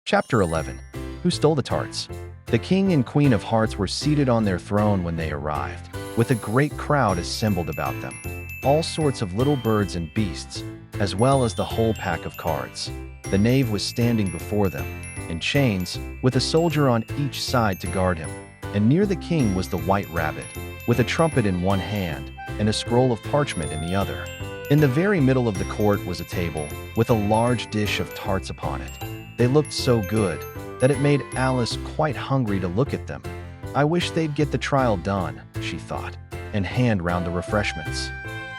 Chapter 11. Who Stole the Tarts? The King and Queen of Hearts were seated on their throne when they arrived, with a great crowd assembled about them. All sorts of little birds and beasts, as well as the whole pack of cards. The knave was standing before them, in chains, with a soldier on each side to guard him. And near the king was the white rabbit, with a trumpet in one hand and a scroll of parchment in the other. In the very middle of the court was a table, with a large dish of tarts upon it. They looked so good that it made Alice quite hungry to look at them. I wish they'd get the trial done, she thought, and hand round the refreshments.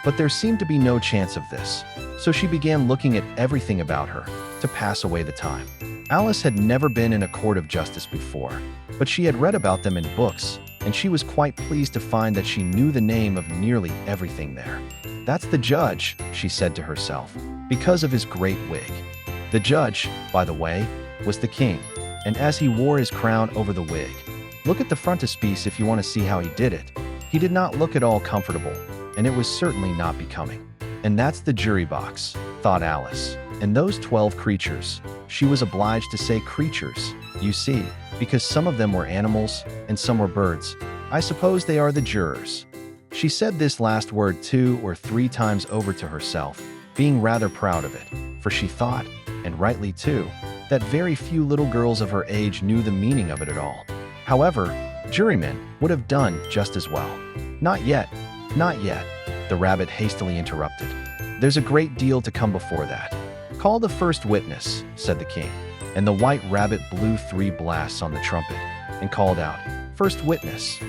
But there seemed to be no chance of this, so she began looking at everything about her to pass away the time. Alice had never been in a court of justice before, but she had read about them in books, and she was quite pleased to find that she knew the name of nearly everything there. "That's the judge," she said to herself, because of his great wig. The judge, by the way, was the king, and as he wore his crown over the wig. Look at the frontispiece if you want to see how he did it. He did not look at all comfortable, and it was certainly not becoming. And that's the jury box, thought Alice. And those 12 creatures. She was obliged to say creatures, you see, because some of them were animals and some were birds. I suppose they are the jurors. She said this last word 2 or 3 times over to herself, being rather proud of it, for she thought, and rightly too, that very few little girls of her age knew the meaning of it at all. However, jurymen would have done just as well. Not yet, not yet, the rabbit hastily interrupted. There's a great deal to come before that. Call the first witness, said the king, and the white rabbit blew 3 blasts on the trumpet and called out, First witness.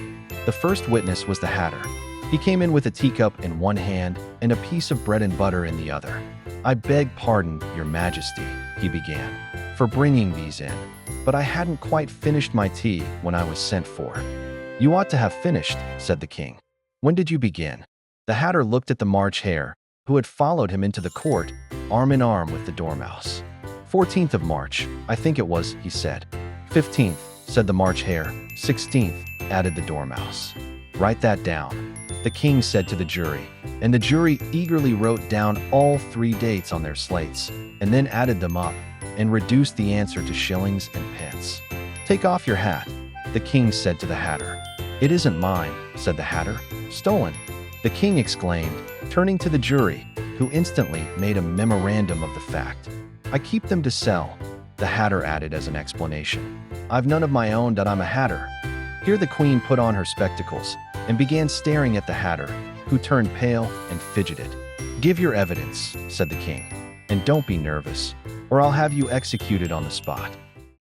The first witness was the hatter. He came in with a teacup in one hand and a piece of bread and butter in the other. I beg pardon, your majesty, he began, for bringing these in, but I hadn't quite finished my tea when I was sent for. You ought to have finished, said the king. When did you begin? The hatter looked at the March hare, who had followed him into the court, arm in arm with the dormouse. 14th of March, I think it was, he said. 15th, said the March hare. 16th, added the dormouse. Write that down, the king said to the jury, and the jury eagerly wrote down all 3 dates on their slates, and then added them up, and reduced the answer to shillings and pence. Take off your hat, the king said to the hatter. It isn't mine, said the hatter. Stolen, the king exclaimed, turning to the jury, who instantly made a memorandum of the fact. I keep them to sell, the hatter added as an explanation. I've none of my own that I'm a hatter. Here the queen put on her spectacles and began staring at the hatter, who turned pale and fidgeted. Give your evidence, said the king, and don't be nervous, or I'll have you executed on the spot.